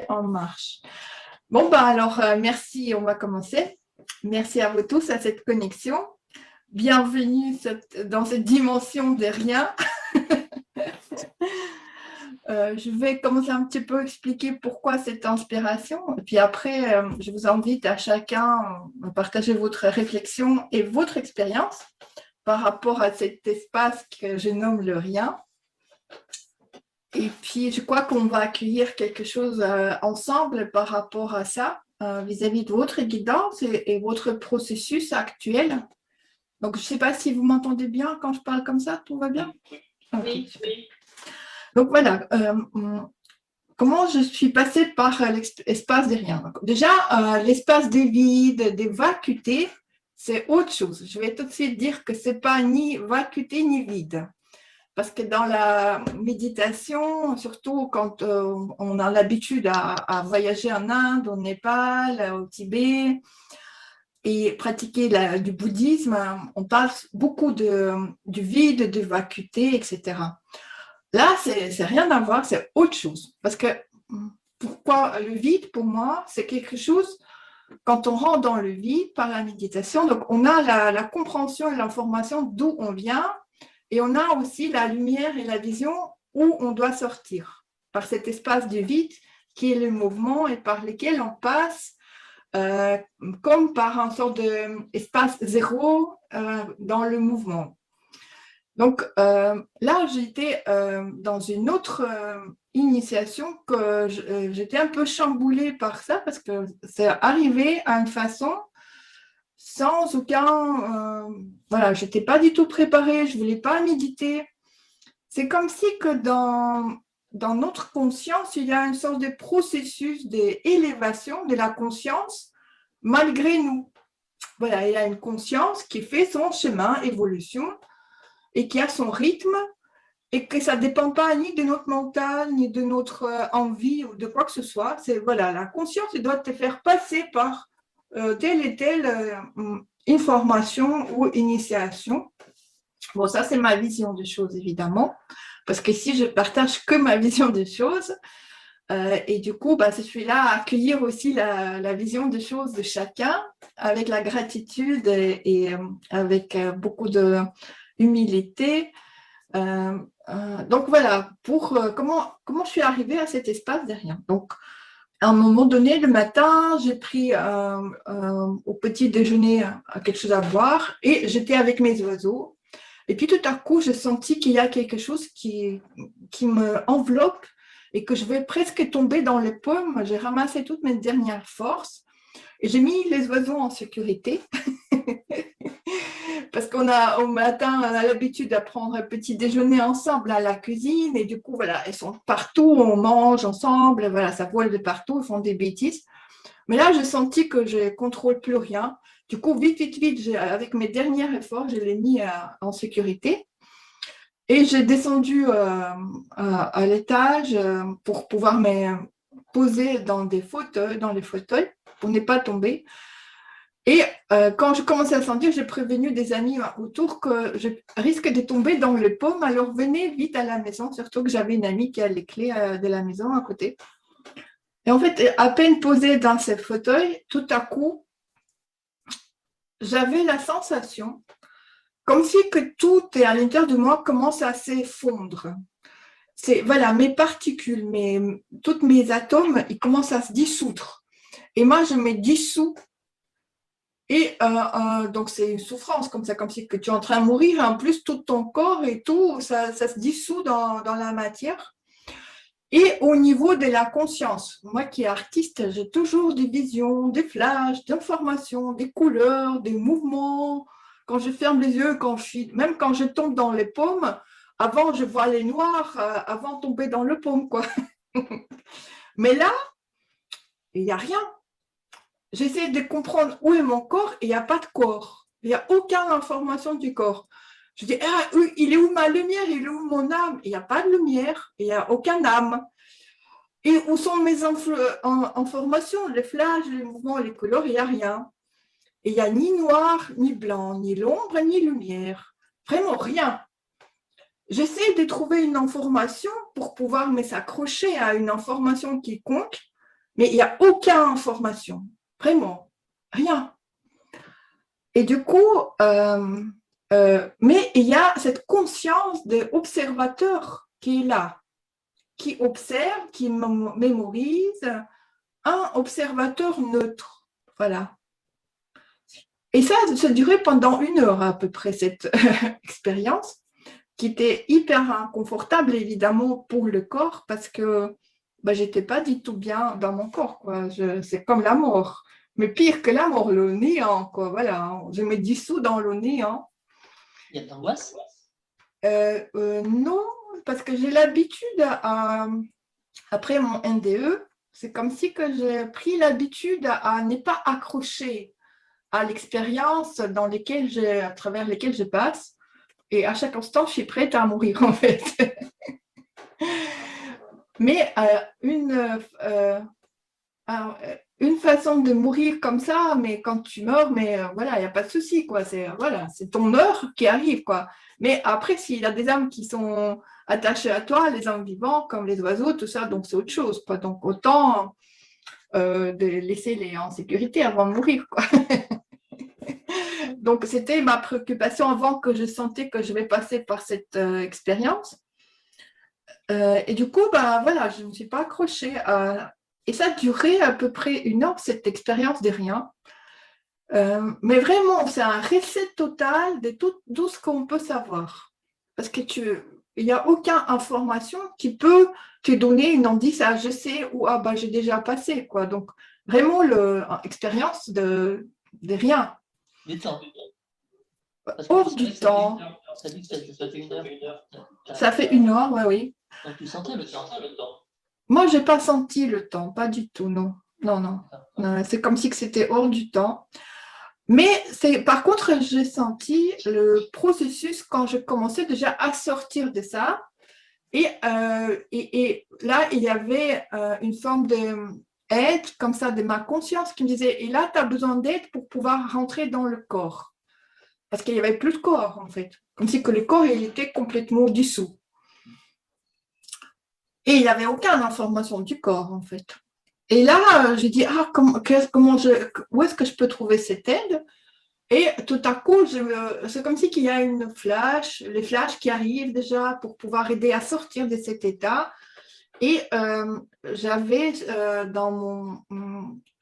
en marche. Bon, bah alors, merci, on va commencer. Merci à vous tous à cette connexion. Bienvenue dans cette dimension des riens. Je vais commencer un petit peu à expliquer pourquoi cette inspiration. Et puis après, je vous invite à chacun à partager votre réflexion et votre expérience par rapport à cet espace que je nomme le rien. Et puis, je crois qu'on va accueillir quelque chose ensemble par rapport à ça, vis-à-vis de votre guidance et votre processus actuel. Donc, je ne sais pas si vous m'entendez bien quand je parle comme ça, tout va bien? Oui, Okay. Oui. Donc, voilà. Comment je suis passée par l'espace des riens. Donc, déjà, l'espace des vides, des vacuités, c'est autre chose. Je vais tout de suite dire que ce n'est pas ni vacuité ni vide. Parce que dans la méditation, surtout quand on a l'habitude à voyager en Inde, au Népal, au Tibet, et pratiquer du bouddhisme, on parle beaucoup du vide, de vacuité, etc. Là, c'est rien à voir, c'est autre chose. Parce que pourquoi le vide, pour moi, c'est quelque chose, quand on rentre dans le vide par la méditation, donc on a la compréhension et l'information d'où on vient, et on a aussi la lumière et la vision où on doit sortir, par cet espace de vide qui est le mouvement et par lequel on passe comme par un sort d'espace zéro dans le mouvement. Donc là, j'étais dans une autre initiation que j'étais un peu chamboulée par ça parce que c'est arrivé à une façon sans aucun... voilà, je n'étais pas du tout préparée, je ne voulais pas méditer. C'est comme si que dans notre conscience, il y a une sorte de processus d'élévation de la conscience malgré nous. Voilà, il y a une conscience qui fait son chemin, évolution, et qui a son rythme, et que ça ne dépend pas ni de notre mental, ni de notre envie, ou de quoi que ce soit. C'est, voilà, la conscience doit te faire passer par telle et telle information ou initiation. Bon, ça, c'est ma vision des choses, évidemment, parce que si je partage que ma vision des choses, et du coup, bah, je suis là à accueillir aussi la vision des choses de chacun avec la gratitude et avec beaucoup d'humilité. Donc voilà, comment je suis arrivée à cet espace derrière. Donc, à un moment donné, le matin, j'ai pris au petit déjeuner quelque chose à boire et j'étais avec mes oiseaux. Et puis tout à coup, j'ai senti qu'il y a quelque chose qui me enveloppe et que je vais presque tomber dans les pommes. J'ai ramassé toutes mes dernières forces et j'ai mis les oiseaux en sécurité. Parce au matin, on a l'habitude de prendre un petit déjeuner ensemble à la cuisine et du coup, voilà, ils sont partout, on mange ensemble, voilà, ça vole de partout, ils font des bêtises. Mais là, j'ai senti que je ne contrôle plus rien. Du coup, vite, vite, vite, avec mes derniers efforts, je l'ai mis en sécurité. Et j'ai descendu à l'étage pour pouvoir me poser dans les fauteuils, pour ne pas tomber. Et quand je commençais à sentir, j'ai prévenu des amis autour que je risque de tomber dans les pommes. Alors venez vite à la maison, surtout que j'avais une amie qui a les clés de la maison à côté. Et en fait, à peine posée dans ce fauteuil, tout à coup, j'avais la sensation, comme si que tout est à l'intérieur de moi commence à s'effondrer. C'est, voilà, mes particules, tous mes atomes, ils commencent à se dissoudre. Et moi, je me dissous. Et donc, c'est une souffrance comme si que tu es en train de mourir. En plus, tout ton corps et tout, ça se dissout dans la matière. Et au niveau de la conscience, moi qui est artiste, j'ai toujours des visions, des flashs, des informations, des couleurs, des mouvements. Quand je ferme les yeux, même quand je tombe dans les paumes, avant je vois les noirs, avant de tomber dans le paume, quoi. Mais là, il n'y a rien. J'essaie de comprendre où est mon corps et il n'y a pas de corps. Il n'y a aucune information du corps. Je dis, il est où ma lumière? Il est où mon âme? Il n'y a pas de lumière, il n'y a aucune âme. Et où sont mes informations? Les flashs, les mouvements, les couleurs, il n'y a rien. Et il n'y a ni noir, ni blanc, ni l'ombre, ni lumière. Vraiment rien. J'essaie de trouver une information pour pouvoir me s'accrocher à une information quelconque, mais il n'y a aucune information, vraiment, rien. Et du coup, mais il y a cette conscience de l'observateur qui est là, qui observe, qui mémorise, un observateur neutre. Voilà. Et ça durait pendant 1 heure à peu près, cette expérience, qui était hyper inconfortable, évidemment, pour le corps, parce que bah, j'étais pas du tout bien dans mon corps, quoi. C'est comme la mort. Mais pire que la mort, le néant, quoi. Voilà, je me dissous dans le néant. Il y a de l'angoisse? Non, parce que j'ai l'habitude, après mon NDE, c'est comme si que j'ai pris l'habitude à ne pas accrocher à l'expérience à travers lesquelles je passe. Et à chaque instant, je suis prête à mourir, en fait. Mais une façon de mourir comme ça, mais quand tu meurs, mais voilà, il n'y a pas de souci, quoi. C'est ton heure qui arrive, quoi. Mais après, s'il y a des âmes qui sont attachées à toi, les âmes vivantes, comme les oiseaux, tout ça, donc c'est autre chose, quoi. Donc autant de laisser les en sécurité avant de mourir, quoi. Donc c'était ma préoccupation avant que je sentais que je vais passer par cette expérience. Et du coup, bah, voilà, je ne me suis pas accrochée. Et ça a duré à peu près 1 heure, cette expérience des riens. Mais vraiment, c'est un reset total de tout ce qu'on peut savoir. Parce que il n'y a aucune information qui peut te donner une indice, ah, je sais, ou ah, bah, j'ai déjà passé, quoi. Donc, vraiment, l'expérience de rien. Du temps. Hors du temps. Ça dit que ça fait 1 heure. Ça fait 1 heure, oui, oui. Donc tu sentais le temps. Moi, je n'ai pas senti le temps, pas du tout, non. Non, non. Non, c'est comme si c'était hors du temps. Mais par contre, j'ai senti le processus quand je commençais déjà à sortir de ça. Et là, il y avait une forme d'aide, comme ça, de ma conscience qui me disait, et là, tu as besoin d'aide pour pouvoir rentrer dans le corps. Parce qu'il n'y avait plus de corps, en fait. Comme si que le corps, il était complètement dissous. Et il n'y avait aucune information du corps, en fait. Et là, j'ai dit, ah, où est-ce que je peux trouver cette aide? Et tout à coup, c'est comme si qu'il y a les flashs qui arrivent déjà pour pouvoir aider à sortir de cet état. Et j'avais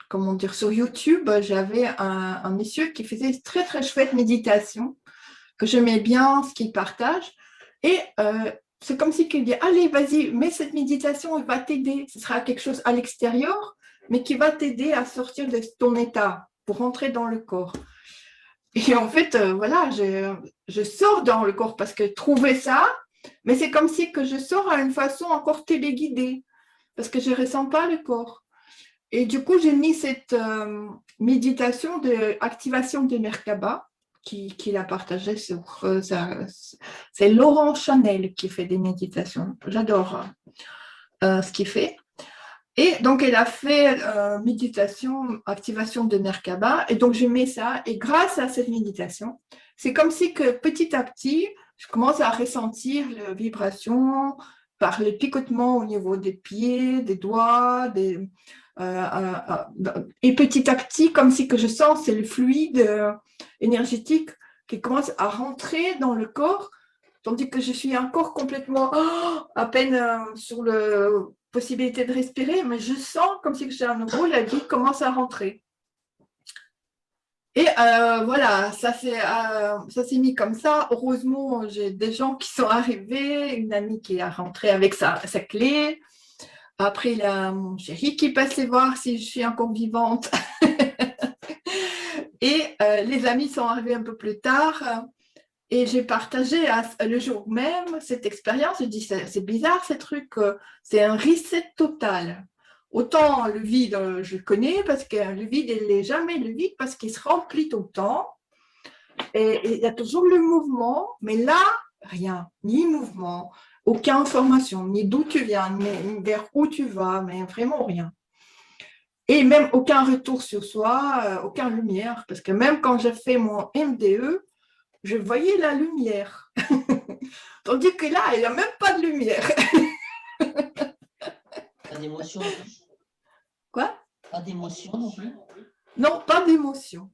comment dire, sur YouTube, j'avais un monsieur qui faisait très, très chouette méditation, que j'aimais bien ce qu'il partage. Et c'est comme si qu'il dit, allez, vas-y, mets cette méditation, elle va t'aider. Ce sera quelque chose à l'extérieur, mais qui va t'aider à sortir de ton état pour rentrer dans le corps. Et en fait, voilà, je sors dans le corps parce que trouver ça, mais c'est comme si que je sors à une façon encore téléguidée, parce que je ne ressens pas le corps. Et du coup, j'ai mis cette méditation d'activation de Merkaba, qu'il a partagé sur c'est Laurent Chanel qui fait des méditations. J'adore ce qu'il fait. Et donc, elle a fait méditation, activation de Merkaba. Et donc, je mets ça. Et grâce à cette méditation, c'est comme si que petit à petit, je commence à ressentir les vibrations par les picotements au niveau des pieds, des doigts. Et petit à petit, comme si que je sens, c'est le fluide énergétique qui commence à rentrer dans le corps, tandis que je suis encore complètement à peine sur le possibilité de respirer, mais je sens comme si j'ai à nouveau la vie commence à rentrer. Et voilà, ça s'est mis comme ça. Heureusement, j'ai des gens qui sont arrivés, une amie qui est rentrée avec sa clé. Après, il y a mon chéri qui passait voir si je suis encore vivante. Et les amis sont arrivés un peu plus tard. Et j'ai partagé le jour même cette expérience. Je dis, c'est bizarre ces trucs, c'est un reset total. Autant le vide, je le connais, parce que le vide, il n'est jamais le vide, parce qu'il se remplit tout le temps. Et il y a toujours le mouvement, mais là, rien, ni mouvement, aucune information, ni d'où tu viens, ni vers où tu vas, mais vraiment rien. Et même aucun retour sur soi, aucune lumière, parce que même quand j'ai fait mon MDE, je voyais la lumière. Tandis que là, il n'y a même pas de lumière. Pas d'émotion. Quoi? Pas d'émotion non plus? Non, pas d'émotion.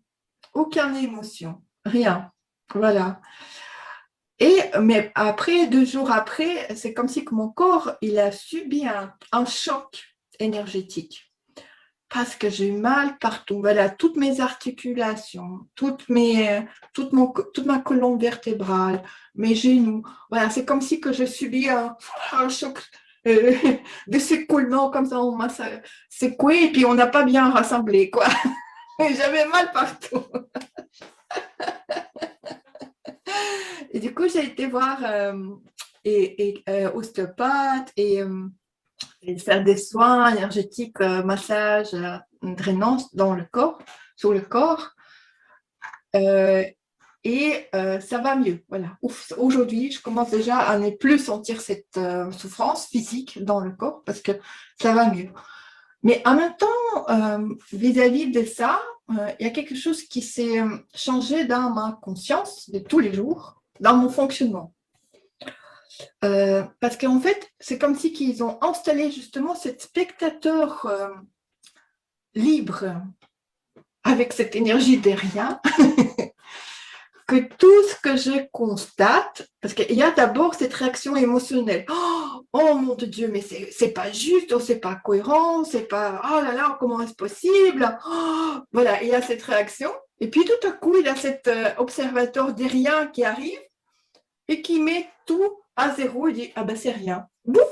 Aucune émotion. Rien. Voilà. Mais après, 2 jours après, c'est comme si que mon corps, il a subi un choc énergétique. Parce que j'ai eu mal partout. Voilà, toutes mes articulations, toute ma colonne vertébrale, mes genoux. Voilà, c'est comme si que je subis un choc euh, de secoulement, comme ça, on m'a secoué et puis on n'a pas bien rassemblé, quoi. J'avais mal partout. Et du coup, j'ai été voir ostéopathe et faire des soins énergétiques, massage, drainance dans le corps, sur le corps. Ça va mieux. Voilà. Aujourd'hui, je commence déjà à ne plus sentir cette souffrance physique dans le corps parce que ça va mieux. Mais en même temps, vis-à-vis de ça, il y a quelque chose qui s'est changé dans ma conscience de tous les jours, dans mon fonctionnement. Parce qu'en fait, c'est comme si qu'ils ont installé justement cet spectateur libre avec cette énergie de rien, que tout ce que je constate, parce qu'il y a d'abord cette réaction émotionnelle. Oh mon Dieu, mais c'est pas juste, oh, c'est pas cohérent, c'est pas, oh là là, comment est-ce possible? Voilà, il y a cette réaction. Et puis tout à coup, il y a cet observateur de rien qui arrive et qui met tout à zéro et dit, ah ben c'est rien. Bouf!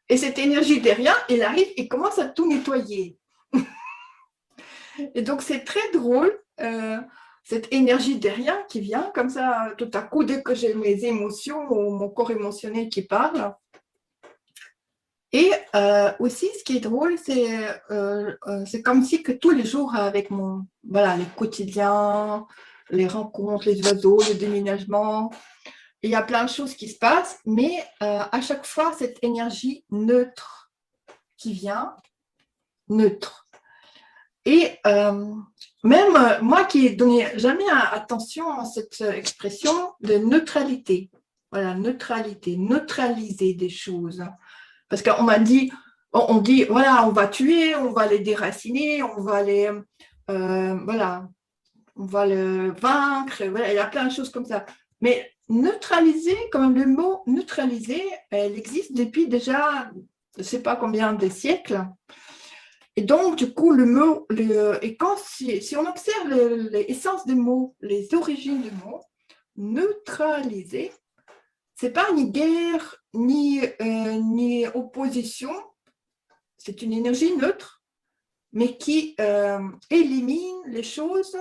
Et cette énergie de rien, elle arrive et commence à tout nettoyer. Et donc c'est très drôle, cette énergie de rien qui vient comme ça, tout à coup, dès que j'ai mes émotions ou mon corps émotionnel qui parle. Et aussi, ce qui est drôle, c'est comme si que tous les jours, avec voilà, les quotidiens, les rencontres, les oiseaux, le déménagement, il y a plein de choses qui se passent, mais à chaque fois, cette énergie neutre qui vient, neutre. Et même moi qui n'ai donné jamais attention à cette expression de neutralité, voilà, neutralité, neutraliser des choses. Parce qu'on m'a dit, on dit, voilà, on va tuer, on va les déraciner, on va voilà, on va le vaincre, voilà, il y a plein de choses comme ça. Mais neutraliser, quand même, le mot neutraliser, elle existe depuis déjà, je ne sais pas combien de siècles. Et donc, du coup, si on observe l'essence des mots, les origines des mots, neutraliser, ce n'est pas ni guerre, ni opposition, c'est une énergie neutre, mais qui élimine les choses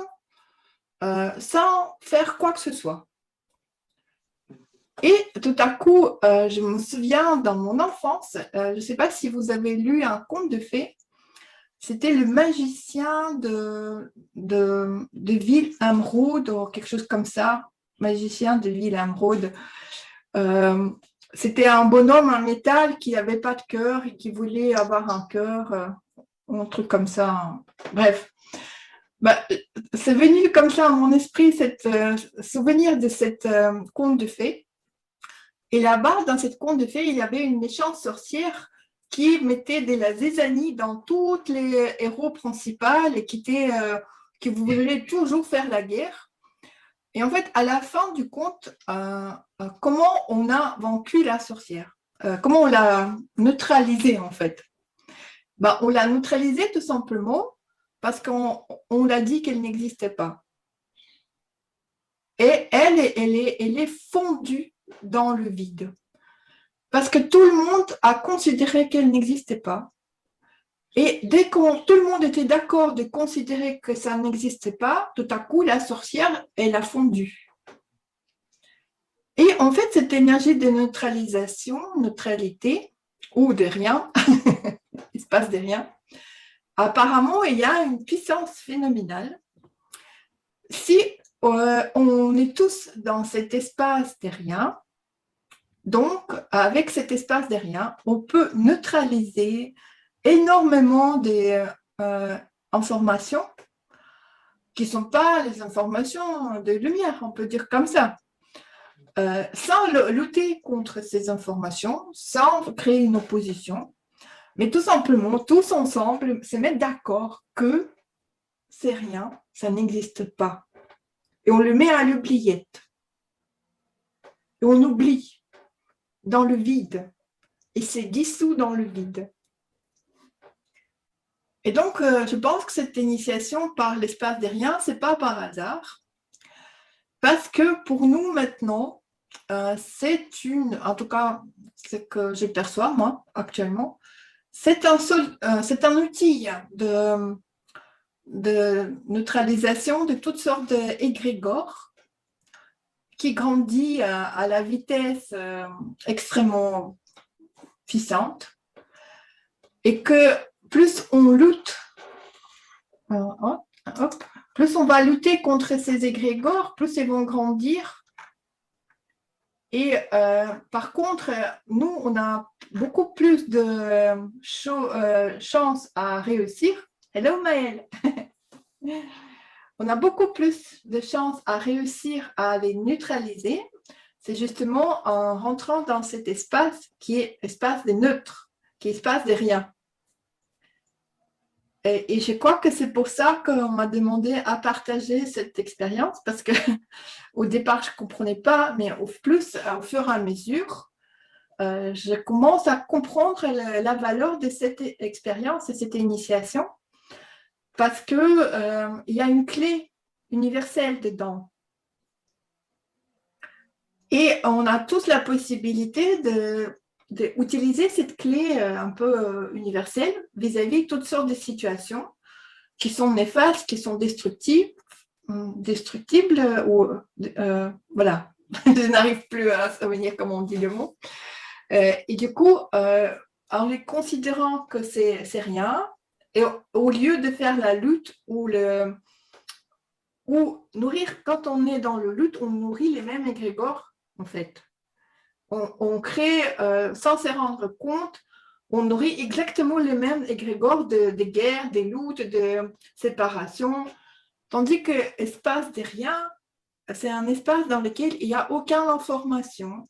sans faire quoi que ce soit. Et tout à coup, je me souviens dans mon enfance, je ne sais pas si vous avez lu un conte de fées, c'était le magicien de Ville Amraude, ou quelque chose comme ça, magicien de Ville Amraude. C'était un bonhomme en métal qui n'avait pas de cœur et qui voulait avoir un cœur, un truc comme ça. Bref, c'est venu comme ça à mon esprit, souvenir de cette conte de fées. Et là-bas, dans cette conte de fées, il y avait une méchante sorcière qui mettait de la zizanie dans tous les héros principaux et qui voulait toujours faire la guerre. Et en fait, à la fin du conte, comment on a vaincu la sorcière? Comment on l'a neutralisée, en fait? On l'a neutralisée tout simplement parce qu'on l'a dit qu'elle n'existait pas. Et elle est fondue dans le vide. Parce que tout le monde a considéré qu'elle n'existait pas. Et dès que tout le monde était d'accord de considérer que ça n'existait pas, tout à coup, la sorcière, elle a fondu. Et en fait, cette énergie de neutralisation, neutralité, ou de rien, il se passe de rien, apparemment, il y a une puissance phénoménale. Si on est tous dans cet espace de rien, donc avec cet espace de rien, on peut neutraliser énormément des informations qui ne sont pas les informations de lumière, on peut dire comme ça. Sans lutter contre ces informations, sans créer une opposition, Mais tout simplement, tous ensemble, se mettre d'accord que c'est rien, ça n'existe pas. Et on le met à l'oubliette. Et on oublie dans le vide. Et c'est dissous dans le vide. Et donc, je pense que cette initiation par l'espace des riens, ce n'est pas par hasard. Parce que pour nous, maintenant, c'est en tout cas, ce que je perçois, moi, actuellement, c'est un outil de neutralisation de toutes sortes d'égrégores qui grandit à la vitesse extrêmement puissante et que plus on lutte, plus on va lutter contre ces égrégores, plus ils vont grandir. Et par contre, nous, on a beaucoup plus de chances à réussir. Hello Maëlle. On a beaucoup plus de chances à réussir à les neutraliser. C'est justement en rentrant dans cet espace qui est espace des neutres, qui est espace des riens. Et je crois que c'est pour ça qu'on m'a demandé à partager cette expérience, parce qu'au départ, je ne comprenais pas, mais au fur et à mesure, je commence à comprendre la valeur de cette expérience et cette initiation, parce qu'il y a une clé universelle dedans. Et on a tous la possibilité d'utiliser cette clé un peu universelle vis-à-vis de toutes sortes de situations qui sont néfastes, qui sont destructibles ou voilà, je n'arrive plus à souvenir comment on dit le mot. Et du coup, en les considérant que c'est rien, et au lieu de faire la lutte ou nourrir, quand on est dans le lutte, on nourrit les mêmes égrégores, en fait. On crée, sans se rendre compte, on nourrit exactement les mêmes égrégores de guerre, des luttes, de séparation. Tandis que l'espace des riens, c'est un espace dans lequel il n'y a aucune information.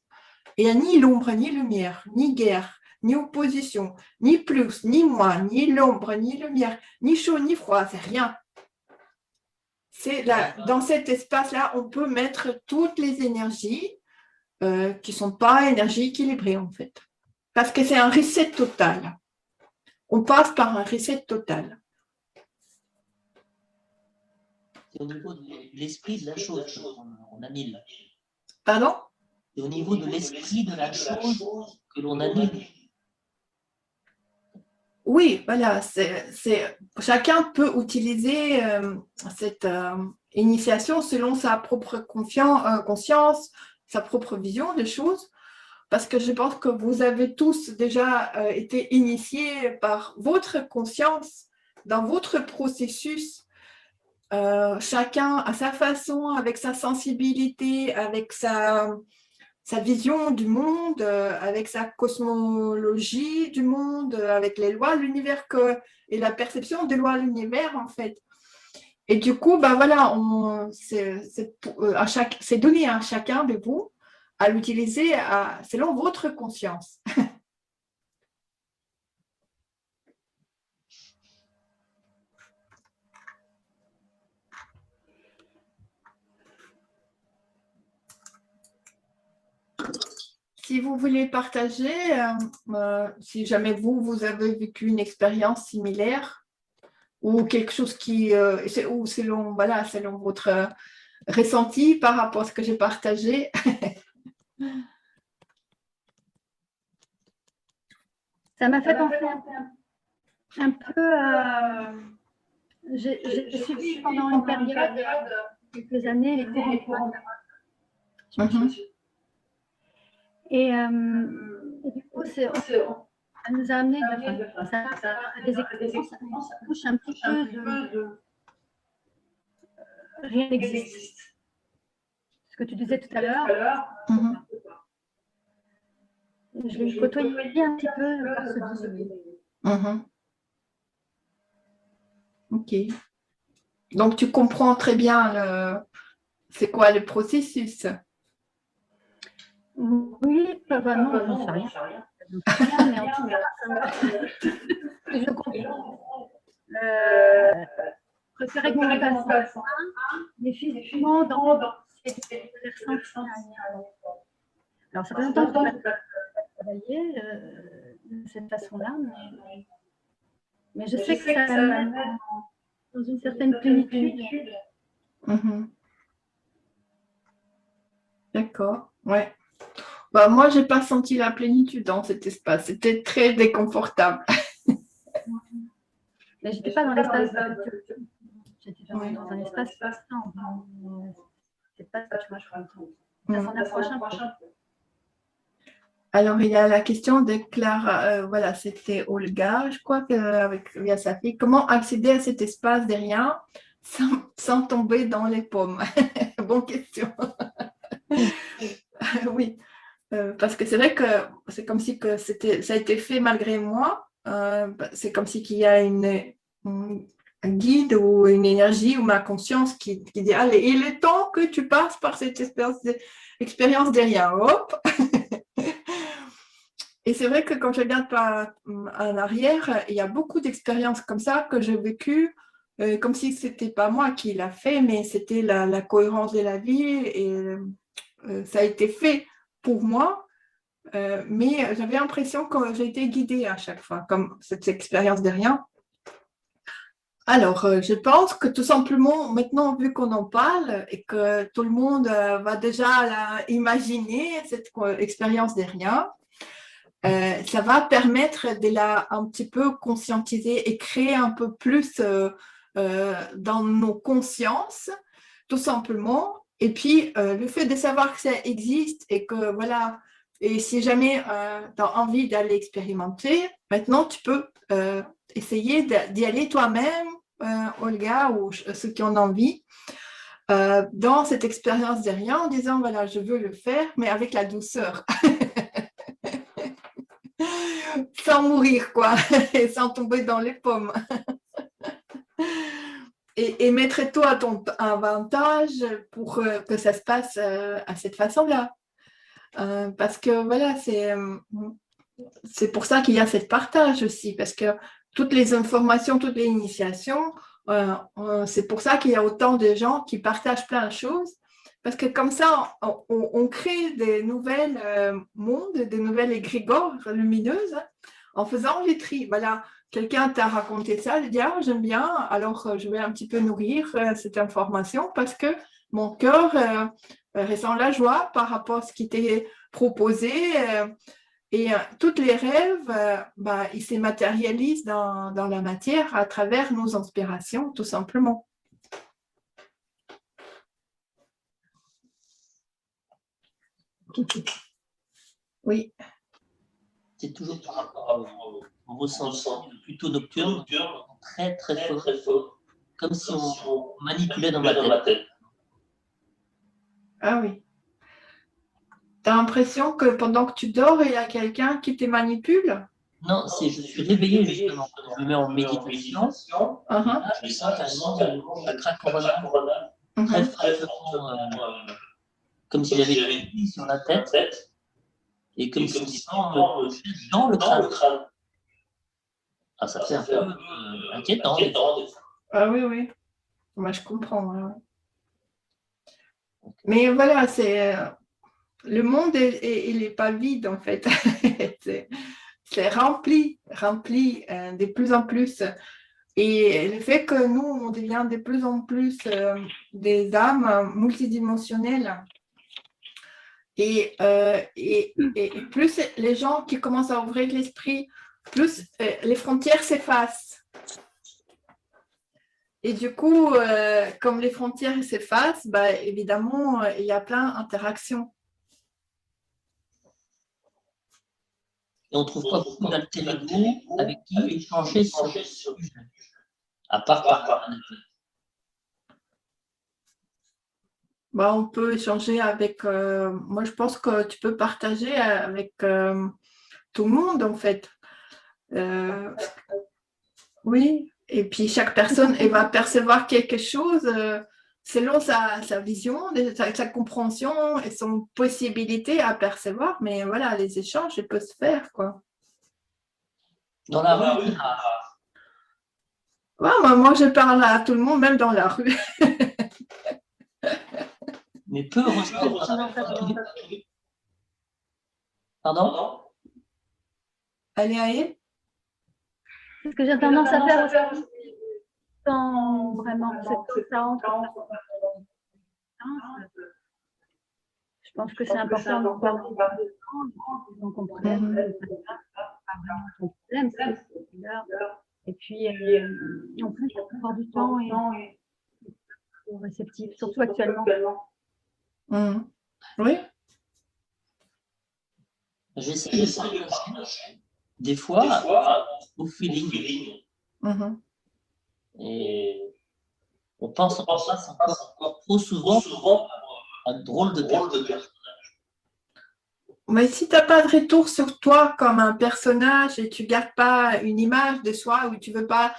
Il n'y a ni l'ombre, ni lumière, ni guerre, ni opposition, ni plus, ni moins, ni l'ombre, ni lumière, ni chaud, ni froid, c'est rien. Dans cet espace-là, on peut mettre toutes les énergies qui ne sont pas énergies équilibrées, en fait. Parce que c'est un reset total. On passe par un reset total. C'est au niveau de l'esprit de la chose qu'on annule. Pardon? C'est au niveau de l'esprit de la chose que l'on annule. Oui, voilà. Chacun peut utiliser cette initiation selon sa propre conscience, sa propre vision des choses. Parce que je pense que vous avez tous déjà été initiés par votre conscience dans votre processus. Chacun à sa façon, avec sa sensibilité, avec sa vision du monde, avec sa cosmologie du monde, avec les lois de l'univers et la perception des lois de l'univers, en fait. Et du coup, ben voilà, c'est donné à chacun de vous à l'utiliser selon votre conscience. Si vous voulez partager, si jamais vous avez vécu une expérience similaire ou quelque chose ou selon votre ressenti par rapport à ce que j'ai partagé. Ça m'a fait penser un peu à... J'ai suivi pendant une période, quelques années, les cours en Et du coup, ça nous a amené à des expériences qui touchent un petit peu de rien n'existe. Ce que tu disais tout à l'heure, je l'ai côtoyé un petit peu par ce biais. Ok. Donc, tu comprends très bien c'est quoi le processus? Oui, non, j'en sais rien. donne pas bien, mais en tout cas, je comprends. Préférer qu'on fasse ça, mais physiquement, dans ces exercices. Alors, ça fait longtemps que je n'ai pas travaillé de cette façon-là, mais je sais que ça m'aide dans une certaine plénitude. D'accord, ouais. Bah, moi, je n'ai pas senti la plénitude dans cet espace. C'était très déconfortable. Mais je n'étais pas dans l'espace de... J'étais dans un espace passant. C'est pas ce que tu m'as raconté. Ça s'en approche un peu. Alors, il y a la question de Clara, voilà, c'était Olga, je crois, via sa fille. Comment accéder à cet espace derrière sans tomber dans les pommes? Bonne question. Oui, parce que c'est vrai que c'est comme si que ça a été fait malgré moi. C'est comme si qu'il y a un guide ou une énergie ou ma conscience qui dit, allez, il est temps que tu passes par cette expérience derrière. Hop. Et c'est vrai que quand je regarde en arrière, il y a beaucoup d'expériences comme ça que j'ai vécues, comme si ce n'était pas moi qui l'a fait, mais c'était la cohérence de la vie et ça a été fait pour moi, mais j'avais l'impression que j'ai été guidée à chaque fois, comme cette expérience derrière. Alors, je pense que tout simplement, maintenant, vu qu'on en parle et que tout le monde va déjà imaginer cette expérience derrière, ça va permettre de la un petit peu conscientiser et créer un peu plus dans nos consciences, tout simplement. Et puis, le fait de savoir que ça existe et que voilà, et si jamais tu as envie d'aller expérimenter, maintenant tu peux essayer d'y aller toi-même, Olga, ou ceux qui en ont envie, dans cette expérience derrière en disant voilà, je veux le faire, mais avec la douceur. Sans mourir, quoi, et sans tomber dans les pommes. Et mettre-toi à ton avantage pour que ça se passe à cette façon-là. Parce que voilà, c'est pour ça qu'il y a ce partage aussi, parce que toutes les informations, toutes les initiations, c'est pour ça qu'il y a autant de gens qui partagent plein de choses, parce que comme ça, on crée des nouvelles mondes, des nouvelles égrégores lumineuses, en faisant les tri. Voilà, quelqu'un t'a raconté ça, je dis, ah, j'aime bien, alors je vais un petit peu nourrir cette information, parce que mon cœur ressent la joie par rapport à ce qui t'est proposé. Et tous les rêves, ils se matérialisent dans la matière à travers nos inspirations, tout simplement. Oui. C'est toujours par rapport au ressenti plutôt nocturne, très très fort, comme si on manipulait dans ma tête. Ah oui. Tu as l'impression que pendant que tu dors, il y a quelqu'un qui te manipule? Non, je suis réveillé justement. Je me mets en méditation. Là, je sens carrément mon chakra coronal très fortement, comme si j'avais une aiguille sur la tête et comme si des gens me touchaient dans le crâne. Ah, ça fait un peu inquiétant. Ah oui, oui. Moi, je comprends. Ouais. Mais voilà, le monde, il n'est pas vide en fait. c'est rempli de plus en plus. Et le fait que nous, on devient de plus en plus des âmes multidimensionnelles. Et plus les gens qui commencent à ouvrir l'esprit, plus les frontières s'effacent. Et du coup, comme les frontières s'effacent, évidemment, il y a plein d'interactions. Et on ne trouve pas beaucoup d'alter ego avec qui échanger sur ce sujet, à part par On peut échanger avec... moi, je pense que tu peux partager avec tout le monde, en fait. Oui, et puis chaque personne elle va percevoir quelque chose selon sa vision, sa compréhension et son possibilité à percevoir. Mais voilà, les échanges, ils peuvent se faire, quoi. Dans la rue, Ouais, moi, je parle à tout le monde, même dans la rue. mais peu recevoir. Pardon? Allez. C'est ce que j'ai tendance à faire aussi, sans vraiment ça entre. Je pense que c'est important de parler de temps, qu'on comprenne pas vraiment son problème, c'est l'heure. Et puis, en plus, la plupart du temps, est réceptif, surtout actuellement. Oui. J'essaie de partager. Des fois, au feeling. Et on passe encore trop souvent à un drôle de personnage. Mais si tu n'as pas de retour sur toi comme un personnage et tu ne gardes pas une image de soi ou tu ne veux pas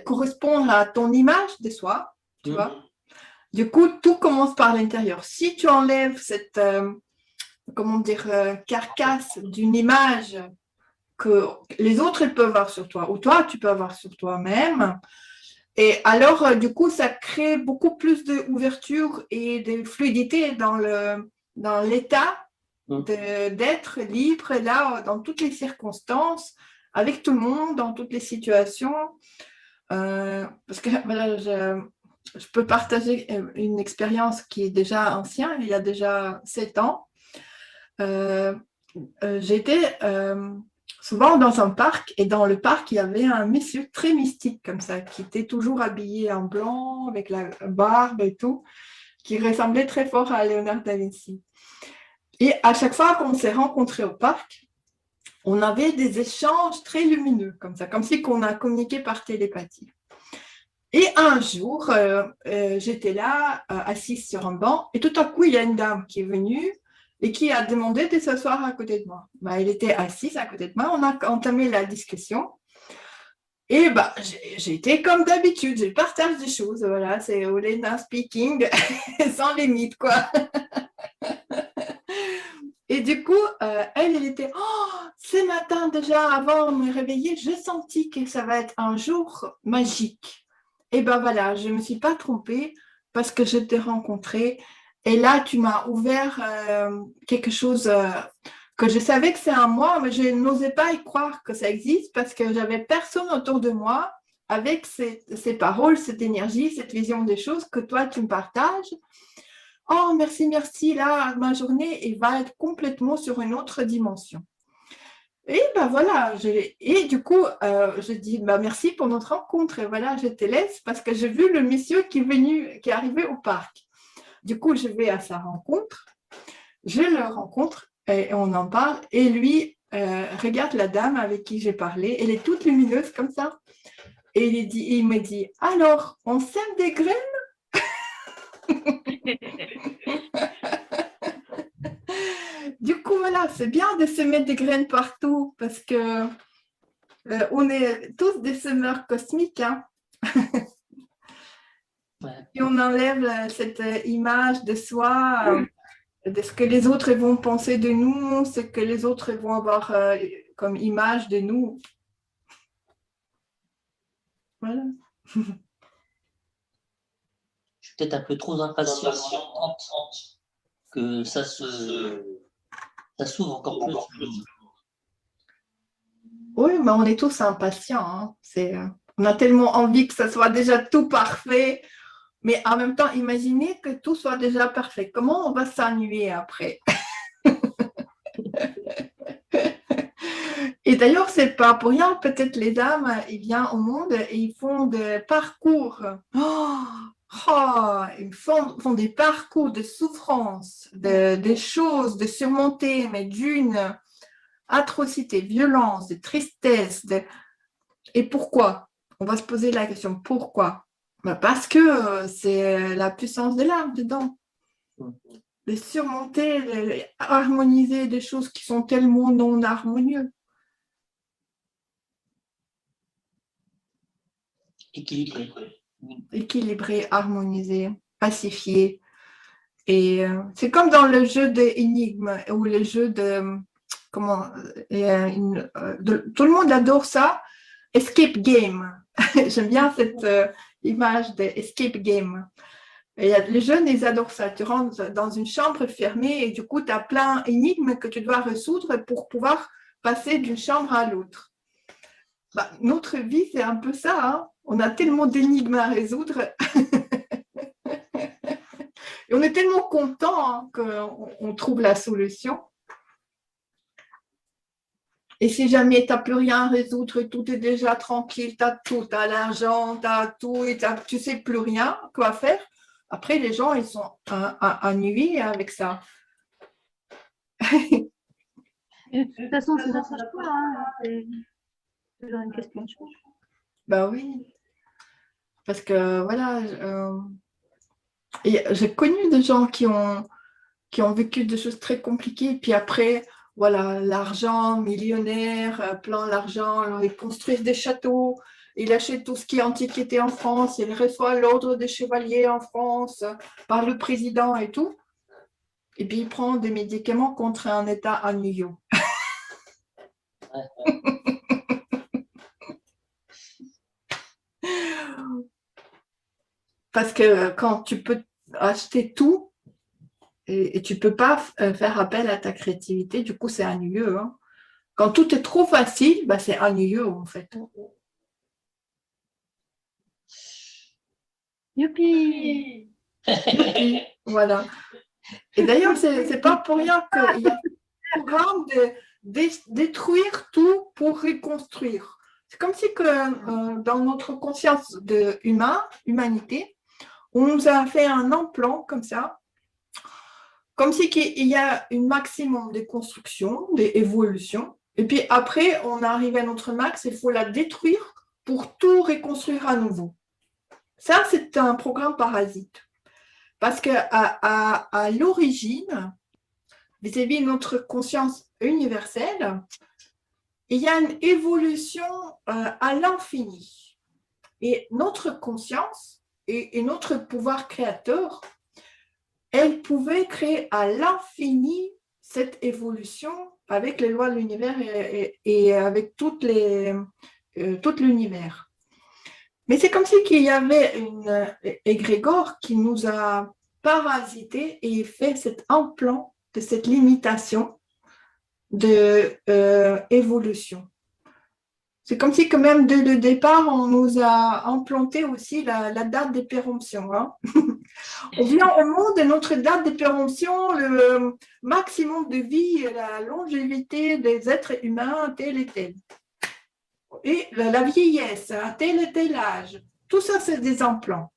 correspondre à ton image de soi, tu vois, du coup, tout commence par l'intérieur. Si tu enlèves cette carcasse d'une image que les autres ils peuvent avoir sur toi ou toi, tu peux avoir sur toi-même, et alors, du coup, ça crée beaucoup plus d'ouverture et de fluidité dans l'état d'être libre là, dans toutes les circonstances, avec tout le monde, dans toutes les situations. Parce que voilà, je peux partager une expérience qui est déjà ancienne, il y a déjà 7 ans. J'étais souvent dans un parc et dans le parc, il y avait un monsieur très mystique comme ça, qui était toujours habillé en blanc, avec la barbe et tout, qui ressemblait très fort à Léonard da Vinci. Et à chaque fois qu'on s'est rencontrés au parc, on avait des échanges très lumineux, comme ça, comme si on a communiqué par télépathie. Et un jour, j'étais là, assise sur un banc, et tout à coup, il y a une dame qui est venue et qui a demandé de s'asseoir à côté de moi. Elle était assise à côté de moi, on a entamé la discussion. Et j'ai été comme d'habitude, je partage des choses, voilà, c'est Olena speaking, sans limite, quoi. Et du coup, elle était, ce matin déjà, avant de me réveiller, je sentis que ça va être un jour magique. Et ben voilà, je ne me suis pas trompée parce que je t'ai rencontré. Et là, tu m'as ouvert quelque chose que je savais que c'est un moi, mais je n'osais pas y croire que ça existe parce que j'avais personne autour de moi avec ces paroles, cette énergie, cette vision des choses que toi, tu me partages. Oh, merci, merci, là, ma journée va être complètement sur une autre dimension. Et ben voilà, et du coup, je dis merci pour notre rencontre. Et voilà, je te laisse parce que j'ai vu le monsieur qui est arrivé au parc. Du coup, je vais à sa rencontre, je le rencontre et on en parle. Et lui, regarde la dame avec qui j'ai parlé, elle est toute lumineuse comme ça. Et il me dit, alors, on sème des graines? Du coup, voilà, c'est bien de semer des graines partout parce que on est tous des semeurs cosmiques. Hein. Et on enlève cette image de soi, de ce que les autres vont penser de nous, ce que les autres vont avoir comme image de nous. Voilà. Je suis peut-être un peu trop impatient que ça s'ouvre encore plus. Oui, mais on est tous impatients. Hein. On a tellement envie que ça soit déjà tout parfait. Mais en même temps, imaginez que tout soit déjà parfait. Comment on va s'ennuyer après? Et d'ailleurs, c'est pas pour rien, peut-être les dames, ils viennent au monde et ils font des parcours. Ils font des parcours de souffrance, des choses de surmonter, mais d'une atrocité, violence, de tristesse. Et pourquoi? On va se poser la question, pourquoi? Parce que c'est la puissance de l'âme dedans. De surmonter, harmoniser des choses qui sont tellement non harmonieuses. Équilibré. Équilibré, harmonisé. pacifié. Et c'est comme dans le jeu d'énigmes ou le jeu de... Comment, tout le monde adore ça, escape game. J'aime bien cette image d'escape game. Et les jeunes, ils adorent ça. Tu rentres dans une chambre fermée et du coup, tu as plein d'énigmes que tu dois résoudre pour pouvoir passer d'une chambre à l'autre. Bah, notre vie, c'est un peu ça. Hein. On a tellement d'énigmes à résoudre. Et on est tellement content hein, qu'on trouve la solution. Et si jamais tu n'as plus rien à résoudre, tout est déjà tranquille, tu as tout, tu as l'argent, tu as tout, et tu ne sais plus rien quoi faire. Après, les gens, ils sont ennuyés avec ça. Et de toute façon, c'est notre choix. Hein. C'est toujours une question de choix. Ben oui. Parce que, voilà, j'ai connu des gens qui ont vécu des choses très compliquées. Puis après, voilà, l'argent, millionnaire, plein d'argent, ils construisent des châteaux, ils achètent tout ce qui est antiquité en France, ils reçoivent l'ordre des chevaliers en France par le président et tout. Et puis, ils prennent des médicaments contre un état ennuyeux. Parce que quand tu peux acheter tout, et tu ne peux pas faire appel à ta créativité, du coup, c'est ennuyeux. Hein. Quand tout est trop facile, bah, c'est ennuyeux, en fait. Youpi! Youpi, voilà. Et d'ailleurs, ce n'est pas pour rien qu'il y a un programme de détruire tout pour reconstruire. C'est comme si que, dans notre conscience humanité, on nous a fait un implant comme ça, comme si il y a un maximum de construction, d'évolution, et puis après, on arrive à notre max, il faut la détruire pour tout reconstruire à nouveau. Ça, c'est un programme parasite. Parce qu'à l'origine, vis-à-vis de notre conscience universelle, il y a une évolution à l'infini. Et notre conscience et notre pouvoir créateur, elle pouvait créer à l'infini cette évolution avec les lois de l'univers et avec tout l'univers. Mais c'est comme si qu'il y avait une égrégore qui nous a parasité et fait cet implant de cette limitation d'évolution. C'est comme si quand même dès le départ, on nous a implanté aussi la date de péremption. Hein. On vient au monde et notre date de péremption, le maximum de vie et la longévité des êtres humains, tel et tel. Et la vieillesse, à tel et tel âge. Tout ça, c'est des implants.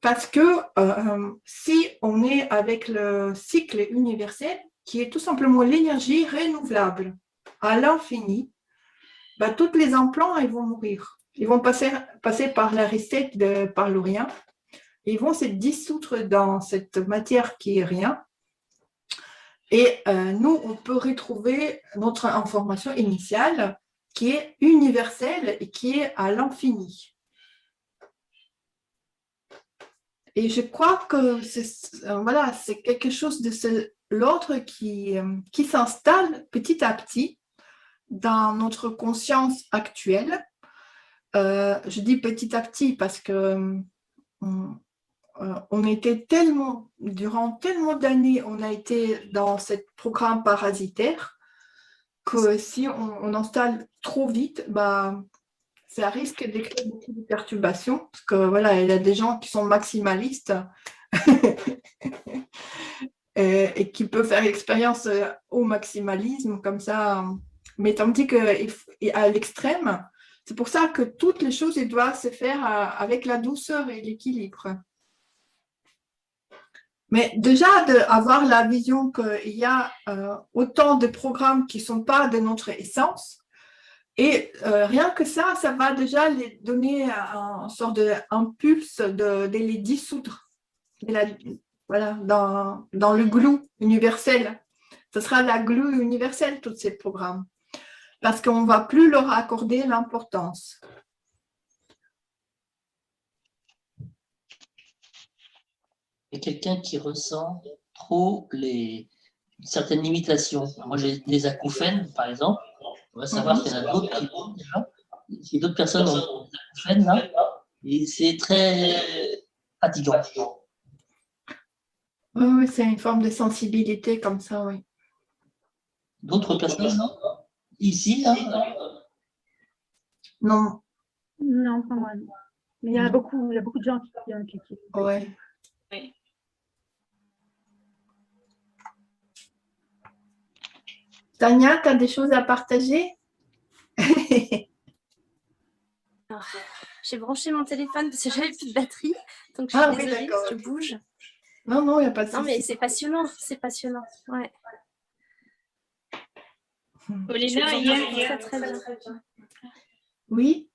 Parce que si on est avec le cycle universel, qui est tout simplement l'énergie renouvelable à l'infini, bah, tous les implants, ils vont mourir. Ils vont passer par la recette par le rien. Ils vont se dissoudre dans cette matière qui est rien. Et nous, on peut retrouver notre information initiale qui est universelle et qui est à l'infini. Et je crois que c'est quelque chose de l'ordre qui s'installe petit à petit dans notre conscience actuelle. Je dis petit à petit parce que on était durant tellement d'années, on a été dans ce programme parasitaire que si on installe trop vite, bah, ça risque de créer beaucoup de perturbations parce que voilà, il y a des gens qui sont maximalistes et qui peuvent faire expérience au maximalisme comme ça, mais tandis qu'à l'extrême, c'est pour ça que toutes les choses doivent se faire avec la douceur et l'équilibre. Mais déjà, d'avoir la vision qu'il y a autant de programmes qui ne sont pas de notre essence, et rien que ça va déjà les donner une sorte d'impulse de les dissoudre voilà, dans le glue universel. Ce sera la glue universelle, tous ces programmes, parce qu'on ne va plus leur accorder l'importance. et quelqu'un qui ressent trop une certaine limitation. Moi, j'ai des acouphènes, par exemple. On va savoir qu'il y en a d'autres qui ont déjà. Si d'autres personnes ont des acouphènes, là, et c'est très fatigant. Oui, c'est une forme de sensibilité comme ça, oui. D'autres personnes, non? Ici, là? Non. Non, pas moi. Mais il y a beaucoup de gens qui. Ouais. Oui. Tania, tu as des choses à partager? Alors, j'ai branché mon téléphone parce que j'avais plus de batterie. Donc, je Ah suis oui, désolée, d'accord. je bouge. Non, il n'y a pas de Non, mais souci. c'est passionnant. C'est passionnant. Ouais. Paulina, Je vous hier, entends très, très bien. Oui,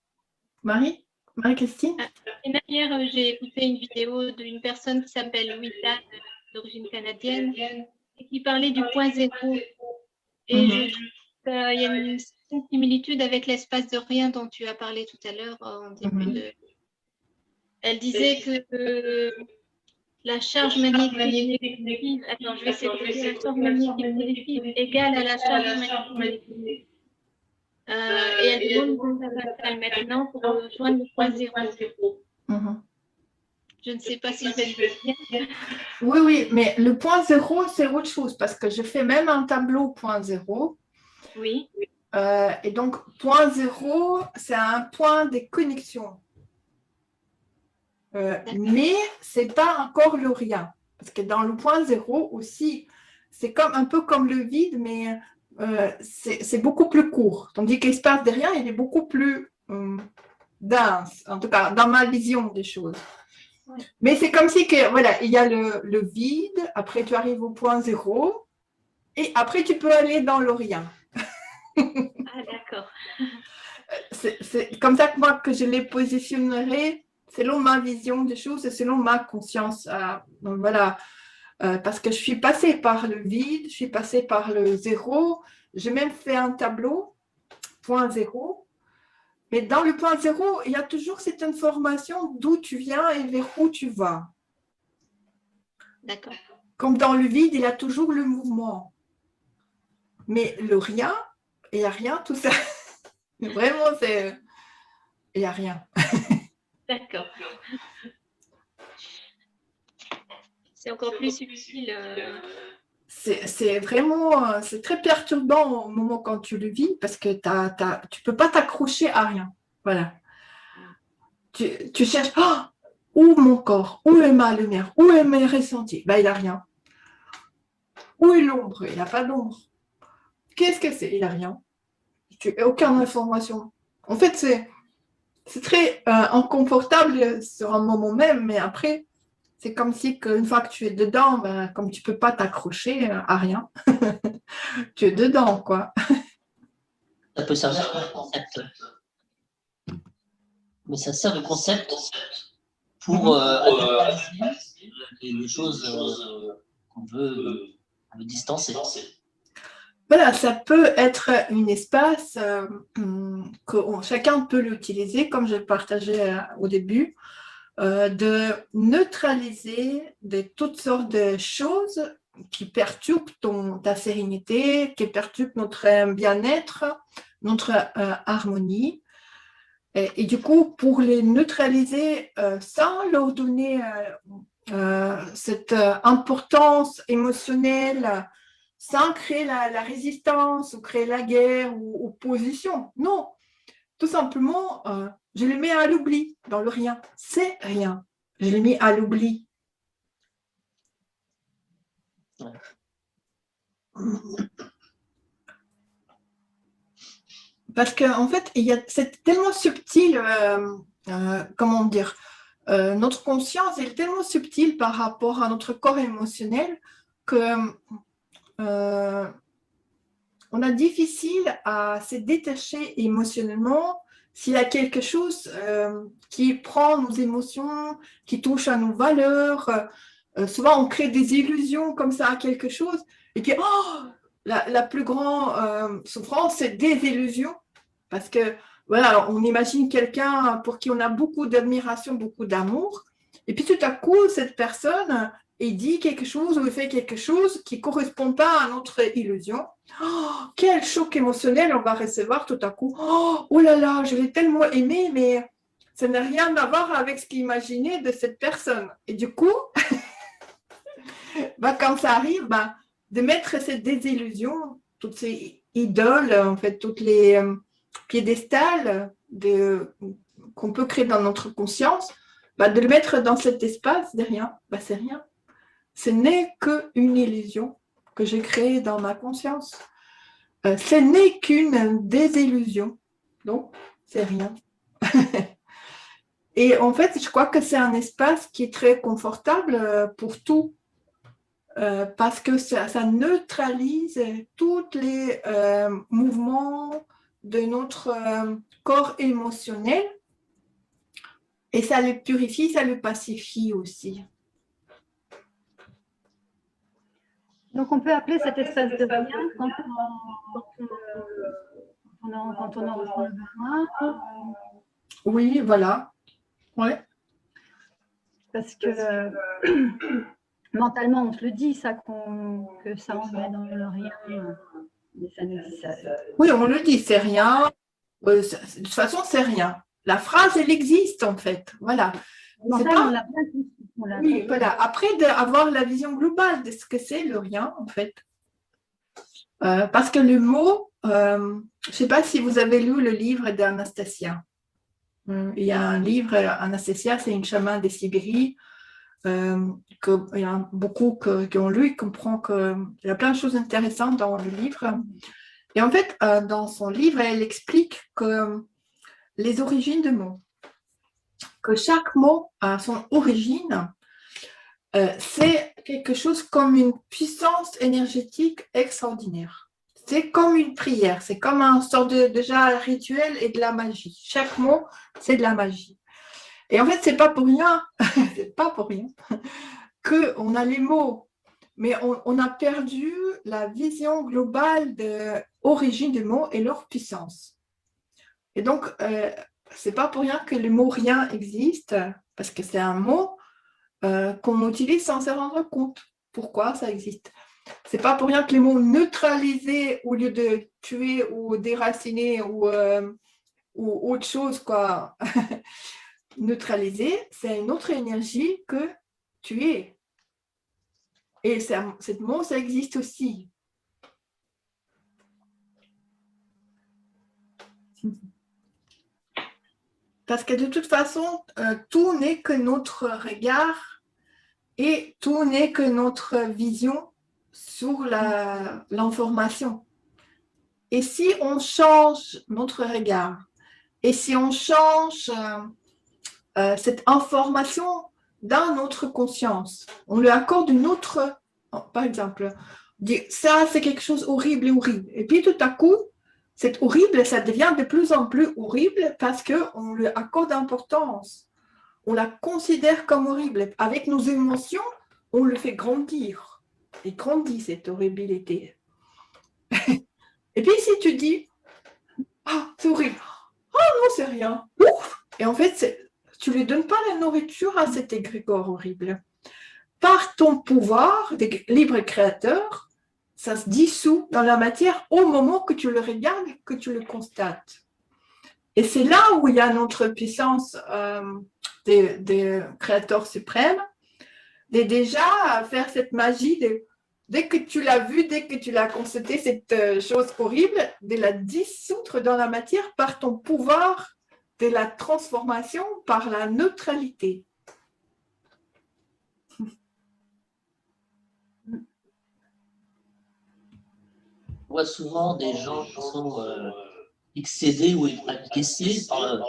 Marie-Christine? hier, j'ai écouté une vidéo d'une personne qui s'appelle Wita, d'origine canadienne, et qui parlait du point zéro. Et il y a une certaine similitude avec l'espace de rien dont tu as parlé tout à l'heure en début de. Elle disait que la charge magnétique négative, attends, je vais essayer de dire, la charge magnétique positive égale à la charge magnétique négative. Et elle demande fondamentale maintenant pour rejoindre le point zéro. Je ne sais pas si je vais le dire. Oui, mais le point zéro, c'est autre chose parce que je fais même un tableau point zéro. Oui. Et donc, point zéro, c'est un point des connexions. Mais ce n'est pas encore le rien. Parce que dans le point zéro aussi, c'est un peu comme le vide, mais c'est beaucoup plus court. Tandis que l'espace de rien, il est beaucoup plus dense, en tout cas dans ma vision des choses. Ouais. Mais c'est comme si que, voilà, il y a le vide, après tu arrives au point zéro, et après tu peux aller dans le rien. Ah, d'accord. C'est comme ça que moi que je les positionnerai selon ma vision des choses et selon ma conscience. Donc voilà, parce que je suis passée par le vide, je suis passée par le zéro, j'ai même fait un tableau, point zéro. Mais dans le point zéro, il y a toujours cette information d'où tu viens et vers où tu vas. D'accord. Comme dans le vide, il y a toujours le mouvement. Mais le rien, il n'y a rien, tout ça. Vraiment, il n'y a rien. D'accord. C'est encore plus subtil. C'est vraiment, c'est très perturbant au moment quand tu le vis parce que tu ne peux pas t'accrocher à rien. Voilà. Tu cherches, où mon corps, où est ma lumière, où est mes ressentis? Ben, il n'y a rien. Où est l'ombre? Il n'y a pas d'ombre. Qu'est-ce que c'est? Il n'y a rien. Tu n'as aucune information. En fait, c'est très inconfortable sur un moment même, mais après, c'est comme si une fois que tu es dedans, ben, comme tu ne peux pas t'accrocher à rien, tu es dedans, quoi. Ça peut servir de concept. Mais ça sert de concept pour actualiser les choses qu'on veut distancer. Voilà, ça peut être un espace que chacun peut l'utiliser, comme je partageais au début, de neutraliser toutes sortes de choses qui perturbent ta sérénité, qui perturbent notre bien-être, notre harmonie. Et du coup, pour les neutraliser sans leur donner cette importance émotionnelle, sans créer la résistance ou créer la guerre ou opposition. Non, tout simplement, je les mets à l'oubli, dans le rien. C'est rien. Je les mets à l'oubli. Ouais. Parce qu'en fait, c'est tellement subtil, comment dire, notre conscience est tellement subtile par rapport à notre corps émotionnel que on a difficile à se détacher émotionnellement s'il y a quelque chose qui prend nos émotions, qui touche à nos valeurs. Souvent, on crée des illusions comme ça à quelque chose. Et puis, la plus grande souffrance, c'est des illusions. Parce que, voilà, on imagine quelqu'un pour qui on a beaucoup d'admiration, beaucoup d'amour. Et puis, tout à coup, cette personne il dit quelque chose ou il fait quelque chose qui ne correspond pas à notre illusion. Oh, quel choc émotionnel on va recevoir tout à coup. Oh là là, je l'ai tellement aimé, mais ça n'a rien à voir avec ce qu'il imaginait de cette personne. Et du coup, quand ça arrive, de mettre cette désillusion, toutes ces idoles, en fait, toutes les piédestals qu'on peut créer dans notre conscience, de le mettre dans cet espace de rien, c'est rien. Ce n'est qu'une illusion que j'ai créée dans ma conscience. Ce n'est qu'une désillusion. Donc, c'est rien. Et en fait, je crois que c'est un espace qui est très confortable pour tout. Parce que ça neutralise tous les mouvements de notre corps émotionnel et ça le purifie, ça le pacifie aussi. Donc, on peut appeler cet espace de rien quand on en ressent le besoin. Oui, voilà. Ouais. Parce que mentalement, on se le dit, ça, que ça en met dans le rien. Mais ça... Oui, on le dit, c'est rien. De toute façon, c'est rien. La phrase, elle existe en fait. Voilà. Mentalement, on l'a bien compris. Oui, voilà. Après, d'avoir la vision globale de ce que c'est le rien, en fait. Parce que le mot, je ne sais pas si vous avez lu le livre d'Anastasia. Il y a un livre, Anastasia, c'est une chamane de Sibérie. Il y a beaucoup qui ont lu et comprennent qu'il y a plein de choses intéressantes dans le livre. Et en fait, dans son livre, elle explique que les origines de mots, que chaque mot a son origine, c'est quelque chose comme une puissance énergétique extraordinaire. C'est comme une prière, c'est comme un sort de déjà rituel et de la magie. Chaque mot, c'est de la magie. Et en fait, c'est pas pour rien, c'est pas pour rien qu'on a les mots, mais on a perdu la vision globale de l'origine des mots et leur puissance. Et donc, c'est pas pour rien que le mot rien existe, parce que c'est un mot qu'on utilise sans se rendre compte. Pourquoi ça existe? C'est pas pour rien que les mots neutraliser au lieu de tuer ou déraciner ou autre chose, quoi. Neutraliser, c'est une autre énergie que tuer. Et cette mot, ça existe aussi. Parce que de toute façon, tout n'est que notre regard et tout n'est que notre vision sur l'information. Et si on change notre regard, et si on change cette information dans notre conscience, on lui accorde une autre, par exemple, dit ça c'est quelque chose horrible et horrible. Et puis tout à coup, c'est horrible, ça devient de plus en plus horrible parce qu'on lui accorde d'importance. On la considère comme horrible. Avec nos émotions, on le fait grandir. Et grandit cette horribilité. Et puis si tu dis, ah, c'est horrible. Oh non, c'est rien. Ouf. Et en fait, tu ne lui donnes pas la nourriture à cet égrégore horrible. Par ton pouvoir de libre créateur, ça se dissout dans la matière au moment que tu le regardes, que tu le constates. Et c'est là où il y a notre puissance des créateurs suprêmes, de déjà faire cette magie dès que tu l'as vu, dès que tu l'as constaté, cette chose horrible, de la dissoudre dans la matière par ton pouvoir de la transformation, par la neutralité. On voit souvent des gens qui sont excédés ou encaissés par les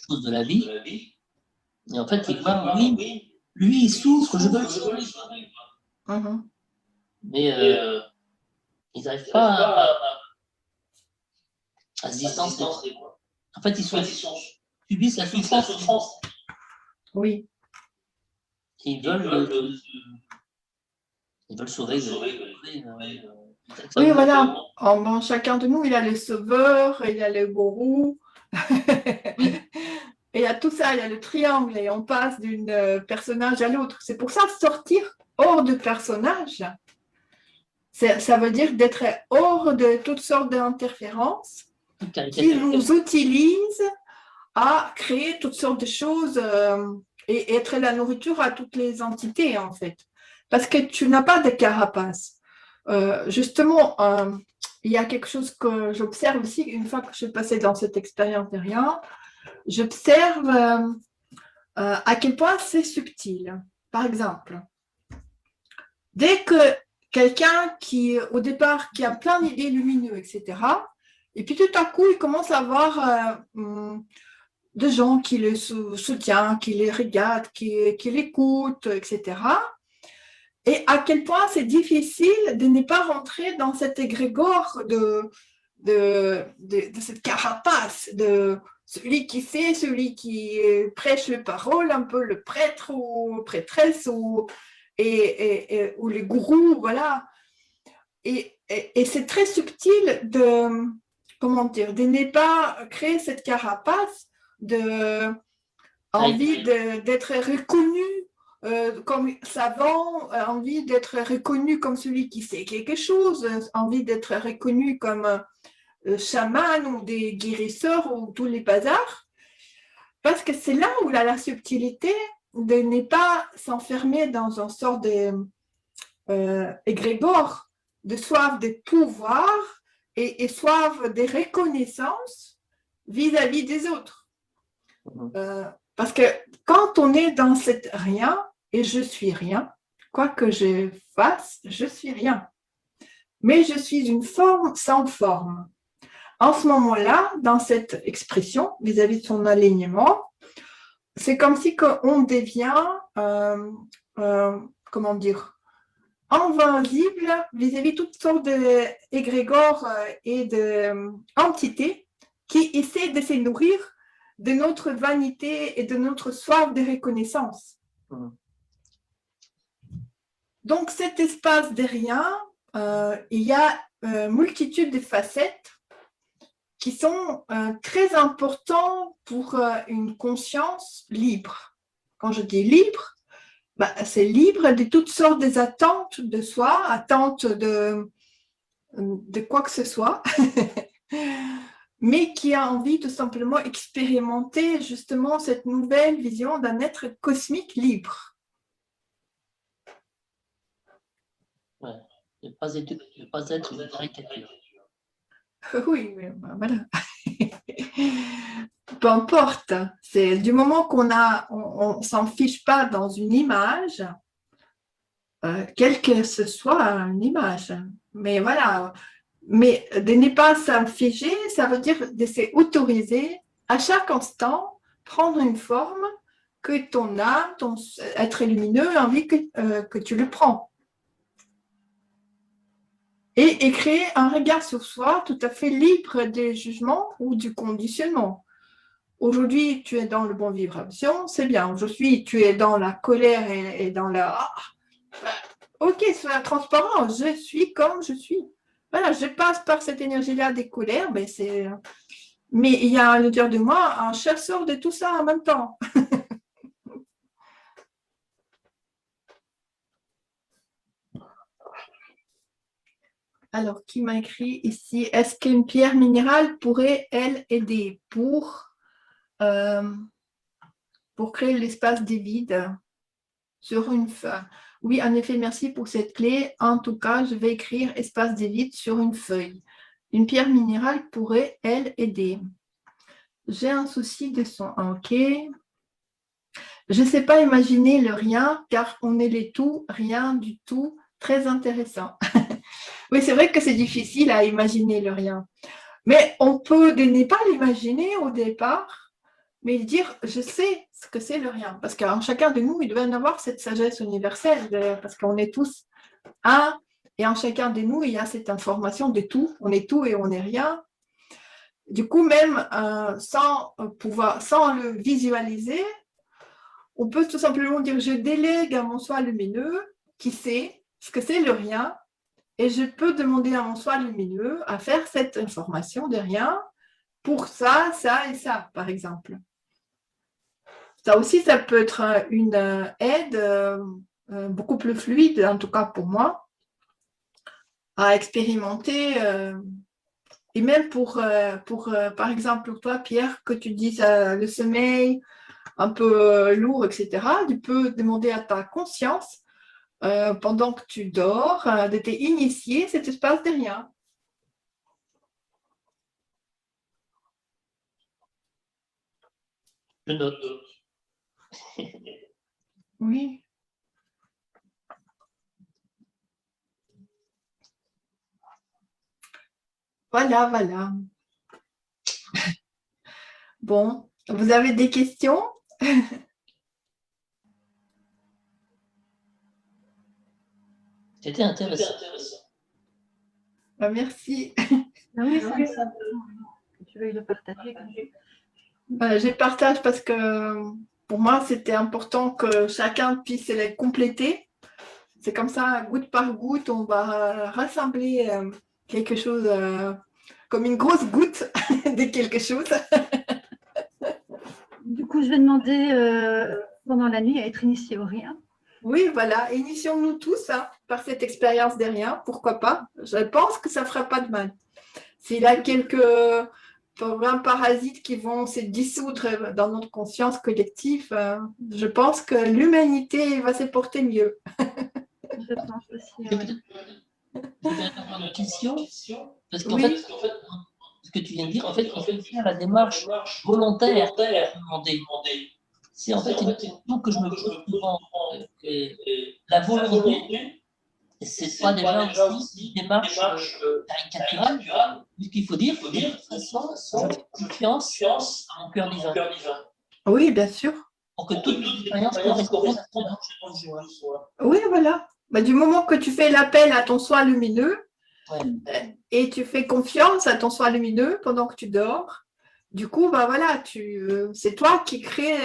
choses de la vie. Et en fait, ils voient, oui, lui, il souffre, je veux le sauver. Mais ils n'arrivent pas à se distancer. En fait, ils subissent la souffrance. Oui. Et ils veulent sauver. Oui, voilà. Chacun de nous, il a le sauveur, il a le gourou. Et il y a tout ça, il y a le triangle et on passe d'un personnage à l'autre. C'est pour ça sortir hors de personnage. Ça veut dire d'être hors de toutes sortes d'interférences qui nous utilisent à créer toutes sortes de choses et être la nourriture à toutes les entités, en fait. Parce que tu n'as pas de carapace. Justement, il y a quelque chose que j'observe aussi, une fois que je suis passée dans cette expérience de rien, j'observe à quel point c'est subtil. Par exemple, dès que quelqu'un qui, au départ, qui a plein d'idées lumineuses, etc., et puis tout à coup, il commence à avoir de gens qui le soutiennent, qui les regardent, qui l'écoutent, etc., et à quel point c'est difficile de ne pas rentrer dans cet égrégore de cette carapace, de celui qui sait, celui qui prêche les paroles, un peu le prêtre ou prêtresse ou les gourous, voilà. Et c'est très subtil de, comment dire, de ne pas créer cette carapace, de envie d'être reconnu comme savant, envie d'être reconnu comme celui qui sait quelque chose, envie d'être reconnu comme chaman ou des guérisseurs ou tous les bazars, parce que c'est là où il y a la subtilité de ne pas s'enfermer dans une sorte d'égrégore, de soif de pouvoir et soif de reconnaissance vis-à-vis des autres. Parce que quand on est dans cette rien, et je suis rien, quoi que je fasse, je suis rien. Mais je suis une forme sans forme. En ce moment-là, dans cette expression, vis-à-vis de son alignement, c'est comme si on devient, comment dire, invincible vis-à-vis de toutes sortes d'égrégores et d'entités qui essaient de se nourrir de notre vanité et de notre soif de reconnaissance. Donc, cet espace de rien, il y a une multitude de facettes qui sont très importantes pour une conscience libre. Quand je dis libre, c'est libre de toutes sortes d'attentes de soi, attentes de quoi que ce soit, mais qui a envie tout simplement expérimenter justement cette nouvelle vision d'un être cosmique libre. Ouais, ne pas être une caricature. Oui, mais voilà. Peu importe, c'est du moment on s'en fiche pas dans une image, quelle que ce soit une image. Mais voilà, mais de ne pas s'en figer, ça veut dire de s'autoriser à chaque instant prendre une forme que ton âme, ton être lumineux a envie que tu le prends. Et créer un regard sur soi tout à fait libre des jugements ou du conditionnement. Aujourd'hui, tu es dans le bon vibration, c'est bien. Aujourd'hui, tu es dans la colère et dans la... Ok, sois transparent, je suis comme je suis. Voilà, je passe par cette énergie-là des colères, mais il y a à l'intérieur de moi un chasseur de tout ça en même temps. Alors, qui m'a écrit ici, est-ce qu'une pierre minérale pourrait, elle, aider pour créer l'espace des vides sur une feuille? Oui, en effet, merci pour cette clé. En tout cas, je vais écrire espace des vides sur une feuille. Une pierre minérale pourrait, elle, aider. J'ai un souci de son. Ok. Je ne sais pas imaginer le rien, car on est les tout, rien du tout. Très intéressant. Oui, c'est vrai que c'est difficile à imaginer le rien. Mais on peut ne pas l'imaginer au départ, mais dire je sais ce que c'est le rien. Parce qu'en chacun de nous, il doit y avoir cette sagesse universelle, parce qu'on est tous un, et en chacun de nous, il y a cette information de tout. On est tout et on n'est rien. Du coup, même sans le visualiser, on peut tout simplement dire je délègue à mon soi lumineux qui sait ce que c'est le rien. Et je peux demander à mon soi lumineux à faire cette information de rien pour ça, ça et ça, par exemple. Ça aussi, ça peut être une aide beaucoup plus fluide, en tout cas pour moi, à expérimenter. Et même par exemple, pour toi, Pierre, que tu dis le sommeil un peu lourd, etc., tu peux demander à ta conscience, pendant que tu dors, de t'initier cet espace de rien. Je note. Oui. Voilà, voilà. Bon, vous avez des questions? C'était intéressant. Merci. Ah oui, ça. Tu veux le partager. Je partage parce que pour moi, c'était important que chacun puisse les compléter. C'est comme ça, goutte par goutte, on va rassembler quelque chose comme une grosse goutte de quelque chose. Du coup, je vais demander pendant la nuit à être initiée au rien. Oui, voilà, initions-nous tous par cette expérience des riens, pourquoi pas. Je pense que ça ne fera pas de mal. S'il y a quelques programmes parasites qui vont se dissoudre dans notre conscience collective, je pense que l'humanité va se porter mieux. Je pense aussi. Je vais avoir une question, parce qu'en Oui. fait, ce que tu viens de dire, en fait, il faut faire la démarche volontaire de demander. C'est en fait une question que je me pose souvent. La volonté, c'est pas déjà aussi une démarche caricaturale, puisqu'il faut dire que de toute façon, je fais confiance à mon cœur divin. Oui, bien sûr. Pour que toute l'expérience corresponde à ce dont je besoin. Oui, voilà. Bah, du moment que tu fais l'appel à ton soi lumineux, Ouais. et tu fais confiance à ton soi lumineux pendant que tu dors, du coup, bah voilà, c'est toi qui crée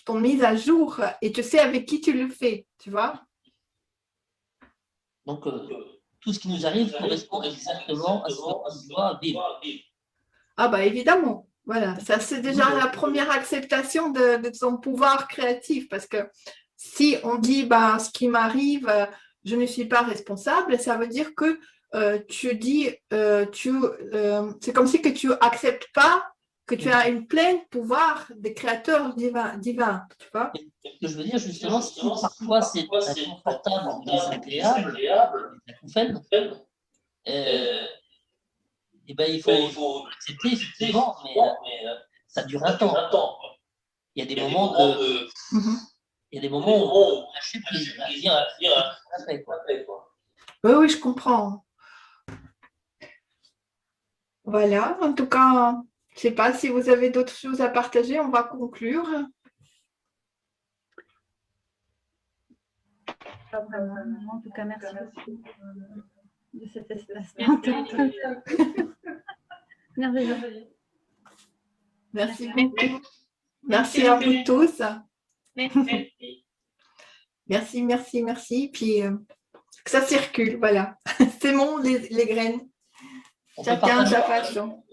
ton mise à jour et tu sais avec qui tu le fais, tu vois. Donc, tout ce qui nous arrive correspond exactement à ce qu'on doit vivre. Ah bah évidemment, voilà, ça c'est déjà la première acceptation de son pouvoir créatif, parce que si on dit bah, ce qui m'arrive, je ne suis pas responsable, ça veut dire que tu dis, c'est comme si que tu acceptes pas que tu as une pleine pouvoir des créateurs divins, tu vois. Ce que je veux dire justement, si parfois c'est inconfortable ou désagréable, des acouphènes, et ben il faut l'accepter effectivement, mais ça dure un temps. Il y a des moments il y a des moments où on peut lâcher prise, après, quoi. Oui, oui, je comprends. Voilà, en tout cas, je ne sais pas si vous avez d'autres choses à partager, on va conclure. Pas vraiment. En tout cas, merci beaucoup de cet espace. Merveilleux. Merci beaucoup. Merci à vous tous. Merci. Merci. Puis que ça circule, voilà. Sémons les graines. Chacun à sa façon.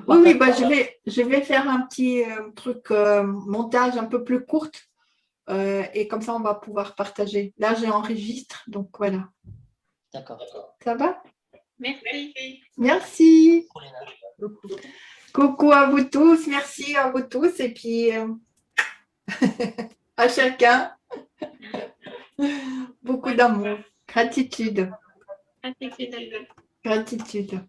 Oui, bah, je vais faire un petit truc, montage un peu plus courte. Et comme ça, on va pouvoir partager. Là, j'enregistre, donc voilà. D'accord. Ça va? Merci. Merci. Coucou à vous tous, merci à vous tous. Et puis, à chacun, beaucoup d'amour, gratitude. Gratitude. Gratitude.